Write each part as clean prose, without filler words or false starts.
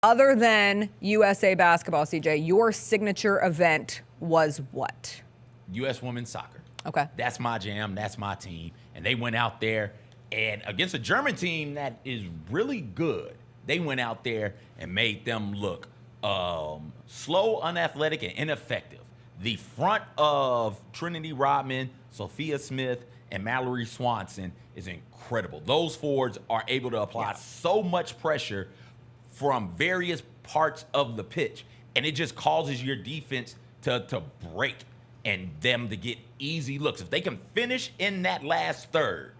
Other than USA basketball, CJ, your signature event was what? U.S. women's soccer. Okay. That's my jam. That's my team. And they went out there, and against a German team that is really good, they went out there and made them look slow, unathletic, and ineffective. The front of Trinity Rodman, Sophia Smith, and Mallory Swanson is incredible. Those forwards are able to apply so much pressure from various parts of the pitch, and it just causes your defense to break and them to get easy looks. If they can finish in that last third,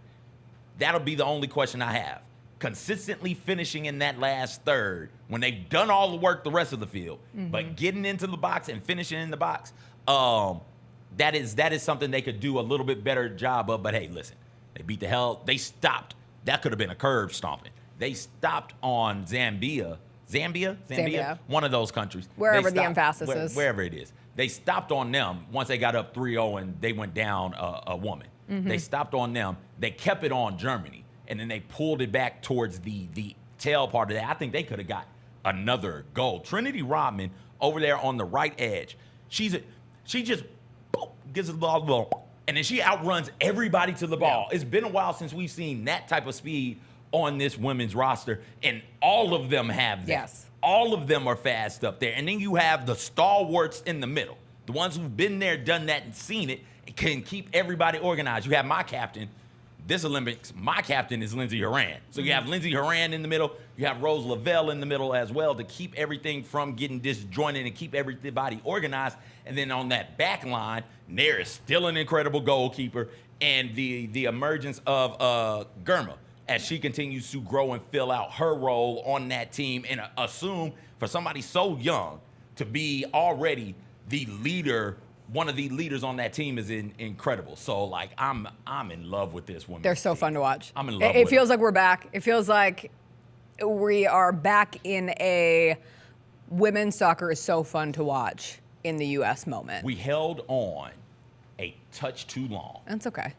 that'll be the only question I have. Consistently finishing in that last third when they've done all the work the rest of the field, but getting into the box and finishing in the box, that is something they could do a little bit better job of. But hey, listen, they beat the hell. They stopped. That could have been a curb stomping. They stopped on Zambia, one of those countries. Wherever the emphasis is. Wherever it is. They stopped on them once they got up 3-0 and they went down a woman. They stopped on them. They kept it on Germany, and then they pulled it back towards the tail part of that. I think they could have got another goal. Trinity Rodman over there on the right edge, she just boom, gets the ball, and then she outruns everybody to the ball. It's been a while since we've seen that type of speed on this women's roster, and all of them have that. Yes. All of them are fast up there. And then you have the stalwarts in the middle, the ones who've been there, done that, and seen it, and can keep everybody organized. You have my captain. This Olympics, my captain is Lindsey Horan. So you have Lindsey Horan in the middle. You have Rose Lavelle in the middle as well to keep everything from getting disjointed and keep everybody organized. And then on that back line, there is still an incredible goalkeeper, and the emergence of Germa, as she continues to grow and fill out her role on that team, and assume for somebody so young to be already the leader, one of the leaders on that team is incredible. So, like, I'm in love with this woman. They're so fun to watch. I'm in love with it. It feels like we're back. It feels like we are back in a women's soccer is so fun to watch in the U.S. moment. We held on a touch too long. That's okay.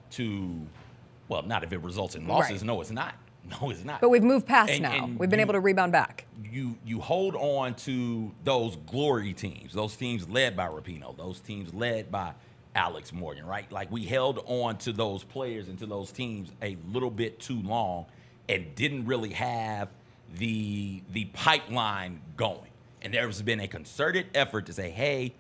Well, not if it results in losses. Right. No, it's not. No, it's not. But we've moved past now. We've been able to rebound back. You hold on to those glory teams, those teams led by Rapinoe, those teams led by Alex Morgan, right? Like, we held on to those players and to those teams a little bit too long and didn't really have the pipeline going. And there's been a concerted effort to say, hey,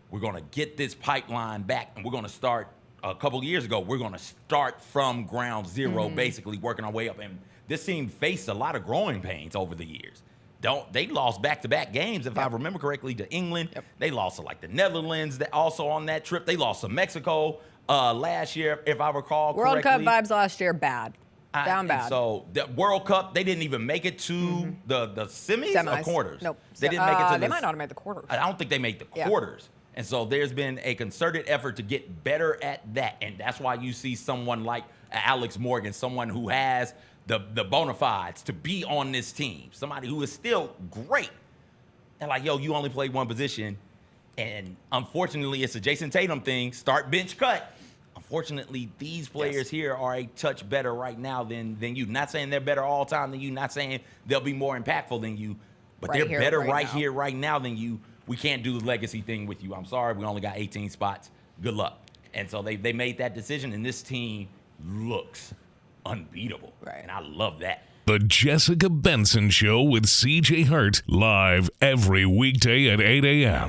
we're going to get this pipeline back, and we're going to start. A couple of years ago, we're going to start from ground zero, basically working our way up. And this team faced a lot of growing pains over the years. They lost back-to-back games, if I remember correctly, to England. They lost to, like, the Netherlands that also on that trip. They lost to Mexico last year, if I recall correctly. World Cup vibes last year, bad. Down bad. So the World Cup, they didn't even make it to the semis or quarters. Nope. They didn't make it to They might not have made the quarters. I don't think they made the quarters. And so there's been a concerted effort to get better at that. And that's why you see someone like Alex Morgan, someone who has the bona fides to be on this team, somebody who is still great. They're like, yo, you only play one position. And unfortunately, it's a Jason Tatum thing, start, bench, cut. Unfortunately, these players here are a touch better right now than you. Not saying they're better all time than you, not saying they'll be more impactful than you, but they're better right here, right now than you. We can't do the legacy thing with you. I'm sorry, we only got 18 spots. Good luck. And so they made that decision, and this team looks unbeatable. Right. And I love that. The Jessica Benson Show with CJ Hart, live every weekday at 8 a.m.